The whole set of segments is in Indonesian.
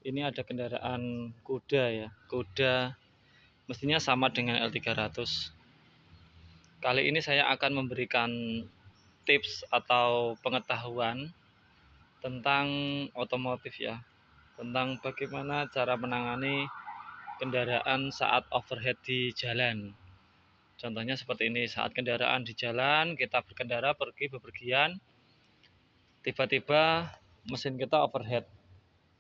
ini ada kendaraan kuda ya. Kuda mestinya sama dengan L300. Kali ini saya akan memberikan tips atau pengetahuan tentang otomotif ya. Tentang bagaimana cara menangani kendaraan saat overheat di jalan. Contohnya seperti ini, saat kendaraan di jalan, kita berkendara pergi bepergian, tiba-tiba mesin kita overheat,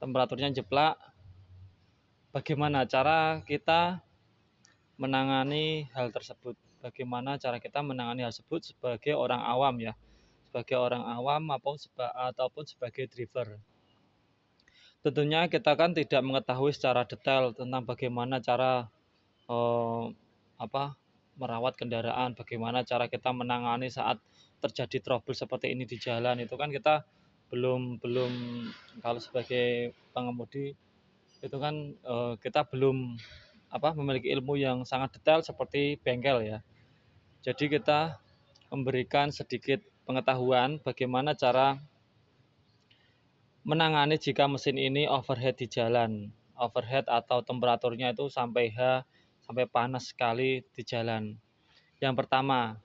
temperaturnya jeblak. Bagaimana cara kita menangani hal tersebut? Bagaimana cara kita menangani hal tersebut sebagai orang awam ya, sebagai orang awam ataupun sebagai driver. Tentunya kita kan tidak mengetahui secara detail tentang bagaimana cara merawat kendaraan, bagaimana cara kita menangani saat terjadi trouble seperti ini di jalan. Itu kan kita belum kalau sebagai pengemudi itu kan kita belum memiliki ilmu yang sangat detail seperti bengkel ya. Jadi kita memberikan sedikit pengetahuan bagaimana cara menangani jika mesin ini overheat di jalan. Overheat atau temperaturnya itu sampai panas sekali di jalan. Yang pertama,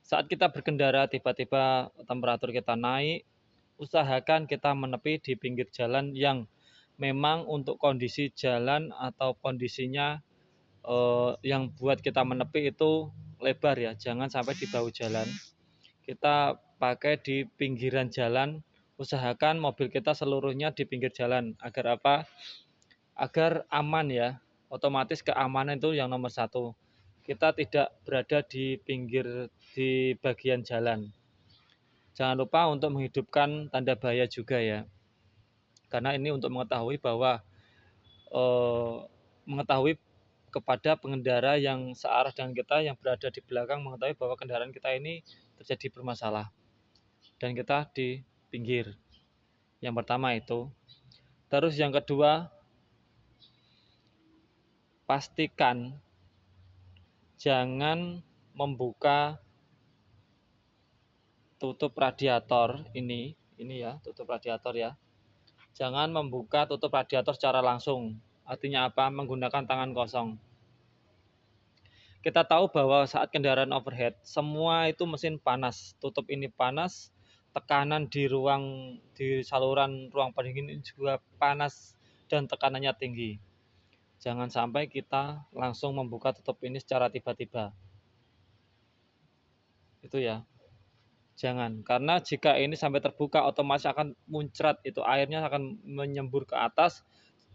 saat kita berkendara tiba-tiba temperatur kita naik, usahakan kita menepi di pinggir jalan yang memang untuk kondisi jalan atau kondisinya yang buat kita menepi itu lebar ya, jangan sampai di bahu jalan. Kita pakai di pinggiran jalan, usahakan mobil kita seluruhnya di pinggir jalan. Agar apa? Agar aman ya. Otomatis keamanan itu yang nomor satu. Kita tidak berada di bagian jalan. Jangan lupa untuk menghidupkan tanda bahaya juga ya. Karena ini untuk mengetahui bahwa mengetahui kepada pengendara yang searah dengan kita yang berada di belakang, mengetahui bahwa kendaraan kita ini terjadi bermasalah dan kita di pinggir. Yang pertama itu. Terus yang kedua, pastikan jangan membuka tutup radiator ini ya, tutup radiator ya. Jangan membuka tutup radiator secara langsung. Artinya apa? Menggunakan tangan kosong. Kita tahu bahwa saat kendaraan overheat, semua itu mesin panas. Tutup ini panas, tekanan di saluran ruang pendingin ini juga panas dan tekanannya tinggi. Jangan sampai kita langsung membuka tutup ini secara tiba-tiba. Itu ya. Jangan, karena jika ini sampai terbuka otomatis akan muncrat, itu airnya akan menyembur ke atas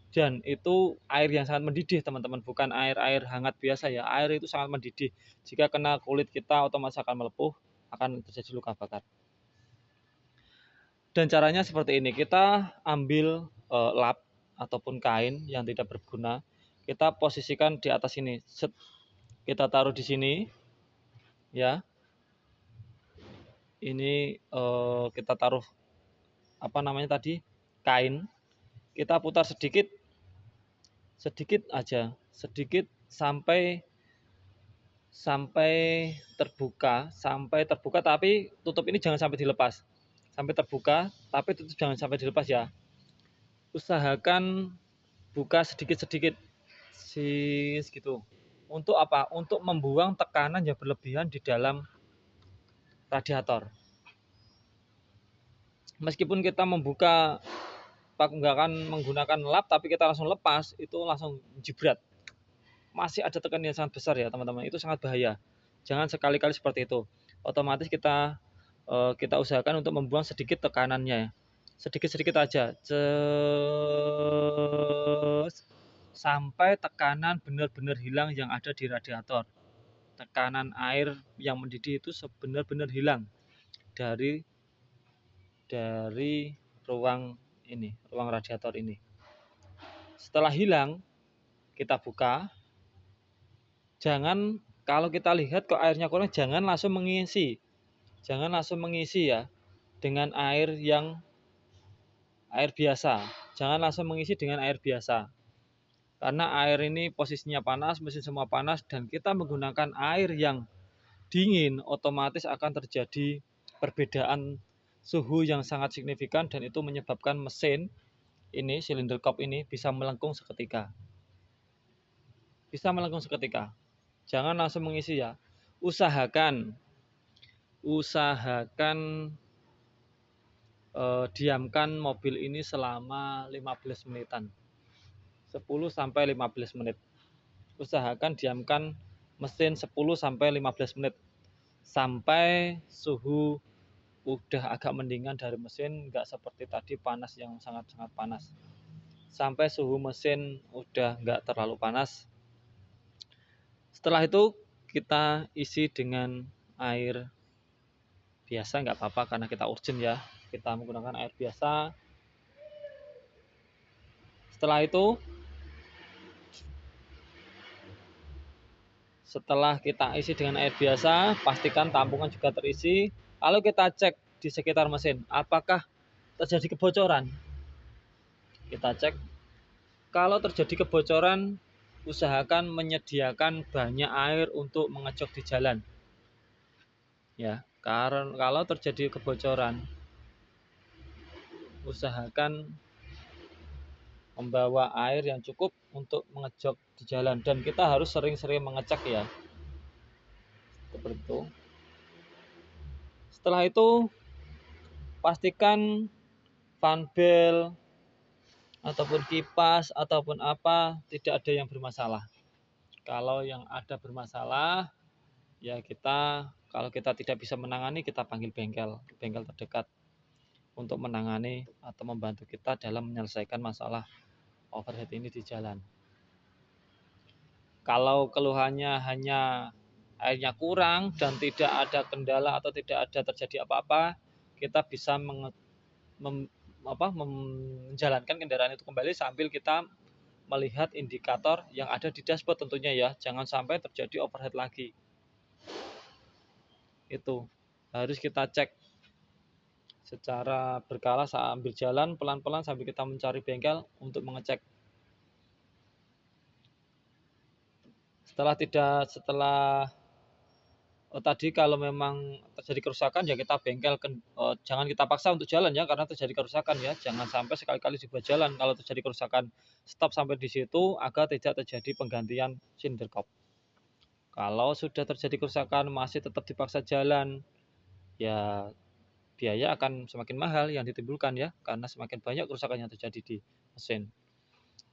dan itu air yang sangat mendidih teman-teman, bukan air hangat biasa ya. Air itu sangat mendidih. Jika kena kulit kita otomatis akan melepuh, akan terjadi luka bakar. Dan caranya seperti ini, kita ambil lap ataupun kain yang tidak berguna, kita posisikan di atas ini. Kita taruh di sini ya. Ini kita taruh kain, kita putar sedikit aja, sedikit sampai terbuka, tapi tutup ini jangan sampai dilepas. Sampai terbuka tapi tutup jangan sampai dilepas ya. Usahakan buka sedikit-sedikit gitu. Untuk apa? Untuk membuang tekanan yang berlebihan di dalam radiator. Meskipun kita membuka menggunakan lap tapi kita langsung lepas, itu langsung jebret. Masih ada tekanan yang sangat besar ya teman-teman, itu sangat bahaya. Jangan sekali-kali seperti itu. Otomatis kita usahakan untuk membuang sedikit tekanannya, sedikit-sedikit aja, sampai tekanan benar-benar hilang yang ada di radiator. Tekanan air yang mendidih itu benar-benar hilang dari ruang radiator ini. Setelah hilang, kita buka. Jangan, kalau kita lihat kok airnya kurang, jangan langsung mengisi ya dengan air biasa. Jangan langsung mengisi dengan air biasa. Karena air ini posisinya panas, mesin semua panas, dan kita menggunakan air yang dingin, otomatis akan terjadi perbedaan suhu yang sangat signifikan dan itu menyebabkan mesin ini silinder kop ini bisa melengkung seketika. Bisa melengkung seketika. Jangan langsung mengisi ya. Usahakan diamkan mobil ini selama 15 menitan. 10 sampai 15 menit. Usahakan diamkan mesin 10 sampai 15 menit sampai suhu udah agak mendingan dari mesin, nggak seperti tadi panas yang sangat-sangat panas. Sampai suhu mesin udah nggak terlalu panas. Setelah itu kita isi dengan air biasa, nggak apa-apa karena kita urgent ya. Kita menggunakan air biasa. Setelah kita isi dengan air biasa, pastikan tampungan juga terisi. Lalu kita cek di sekitar mesin, apakah terjadi kebocoran. Kita cek. Kalau terjadi kebocoran, usahakan menyediakan banyak air untuk mengecek di jalan. Ya, karena kalau terjadi kebocoran, usahakan membawa air yang cukup untuk mengejok di jalan, dan kita harus sering-sering mengecek ya. Seperti itu. Setelah itu pastikan fan bel ataupun kipas ataupun apa tidak ada yang bermasalah. Kalau yang ada bermasalah, ya kalau kita tidak bisa menangani, kita panggil bengkel terdekat untuk menangani atau membantu kita dalam menyelesaikan masalah overheat ini di jalan. Kalau keluhannya hanya airnya kurang dan tidak ada kendala atau tidak ada terjadi apa-apa, kita bisa menjalankan kendaraan itu kembali sambil kita melihat indikator yang ada di dashboard tentunya ya. Jangan sampai terjadi overheat lagi. Itu harus kita cek secara berkala sambil jalan pelan-pelan sambil kita mencari bengkel untuk mengecek. Tadi kalau memang terjadi kerusakan ya kita jangan kita paksa untuk jalan ya karena terjadi kerusakan ya. Jangan sampai sekali-kali dibuat jalan. Kalau terjadi kerusakan, stop sampai di situ agar tidak terjadi penggantian silinder kop. Kalau sudah terjadi kerusakan masih tetap dipaksa jalan, ya biaya akan semakin mahal yang ditimbulkan ya, karena semakin banyak kerusakan yang terjadi di mesin.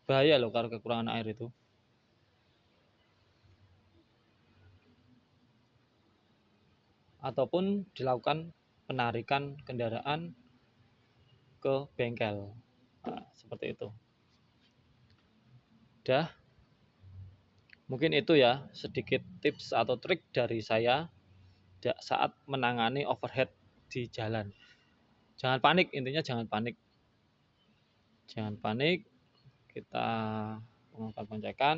Bahaya loh kalau kekurangan air itu. Ataupun dilakukan penarikan kendaraan ke bengkel. Nah, seperti itu. Mungkin itu ya sedikit tips atau trik dari saya saat menangani overheat di jalan. Jangan panik, intinya jangan panik. Jangan panik, kita melakukan pengecekan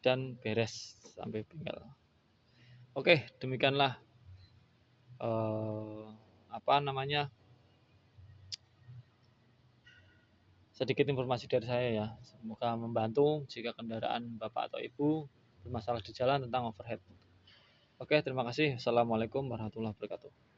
dan beres sampai bengkel. Oke, demikianlah sedikit informasi dari saya ya. Semoga membantu jika kendaraan Bapak atau Ibu bermasalah di jalan tentang overheat. Oke, terima kasih. Assalamualaikum warahmatullahi wabarakatuh.